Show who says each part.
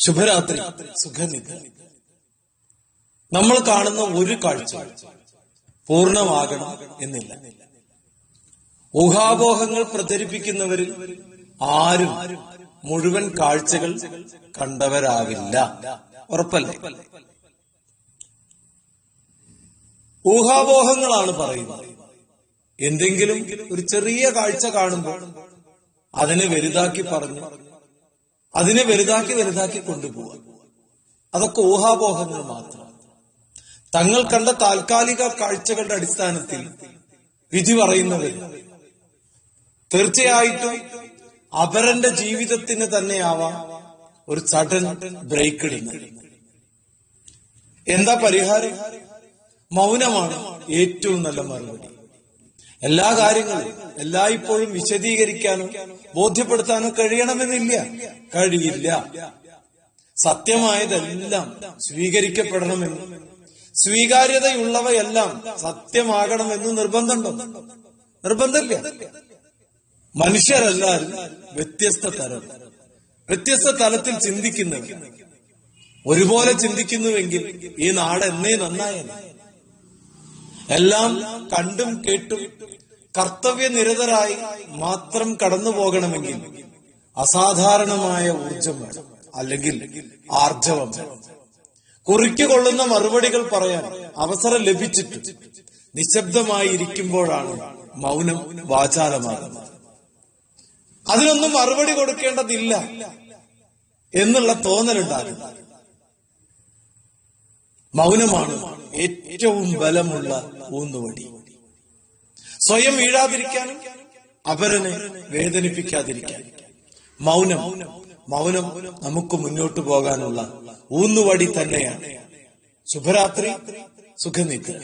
Speaker 1: ശുഭരാത്രി, സുഖനിദ്ര. നമ്മൾ കാണുന്ന ഒരു കാഴ്ച പൂർണ്ണമാകണം എന്നില്ല. ഊഹാപോഹങ്ങൾ പ്രചരിപ്പിക്കുന്നവരിൽ ആരും മുഴുവൻ കാഴ്ചകൾ കണ്ടവരാവില്ല. ഉറപ്പല്ലേ? ഊഹാപോഹങ്ങളാണ് പറയുന്നത്. എന്തെങ്കിലും ഒരു ചെറിയ കാഴ്ച കാണുമ്പോൾ അതിനെ വലുതാക്കി പറഞ്ഞു, അതിനെ വലുതാക്കി കൊണ്ടുപോവുക. അതൊക്കെ ഊഹാപോഹങ്ങൾ മാത്രം. തങ്ങൾ കണ്ട താൽക്കാലിക കാഴ്ചകളുടെ അടിസ്ഥാനത്തിൽ വിധി പറയുന്നവർ തീർച്ചയായിട്ടും അവരന്റെ ജീവിതത്തിന് തന്നെയാവാം ഒരു സഡൻ ബ്രേക്ക് ഇടുന്നത്. എന്താ പരിഹാരം? മൗനമാണ് ഏറ്റവും നല്ല മറുപടി. എല്ലാ കാര്യങ്ങളും എല്ലായ്പ്പോഴും വിശദീകരിക്കാനോ ബോധ്യപ്പെടുത്താനോ കഴിയണമെന്നില്ല, കഴിയില്ല. സത്യമായതെല്ലാം സ്വീകരിക്കപ്പെടണമെന്നും സ്വീകാര്യതയുള്ളവയെല്ലാം സത്യമാകണമെന്നും നിർബന്ധമുണ്ടോ? നിർബന്ധമില്ല. മനുഷ്യരെല്ലാവരും വ്യത്യസ്ത തലത്തിൽ ചിന്തിക്കുന്നവർ. ഒരുപോലെ ചിന്തിക്കുന്നുവെങ്കിൽ ഈ നാട് എന്നേ നന്നായത്. എല്ലാം കണ്ടും കേട്ടും കർത്തവ്യനിരതരായി മാത്രം കടന്നു പോകണമെങ്കിൽ അസാധാരണമായ ഊർജം വേണം, അല്ലെങ്കിൽ ആർജവം വേണം. കുറിക്കുകൊള്ളുന്ന മറുപടികൾ പറയാൻ അവസരം ലഭിച്ചിട്ട് നിശബ്ദമായി ഇരിക്കുമ്പോഴാണ് മൗനം വാചാലമാകുന്നത്. അതിനൊന്നും മറുപടി കൊടുക്കേണ്ടതില്ല എന്നുള്ള തോന്നലുണ്ടാകുന്നു. മൗനമാണ് ഏറ്റവും ബലമുള്ള ഊന്നുവടി. സ്വയം വീഴാതിരിക്കാനും അപരനെ വേദനിപ്പിക്കാതിരിക്കാനും മൗനം നമുക്ക് മുന്നോട്ടു പോകാനുള്ള ഊന്നുവടി തന്നെയാണ്. ശുഭരാത്രി, സുഖനിദ്ര.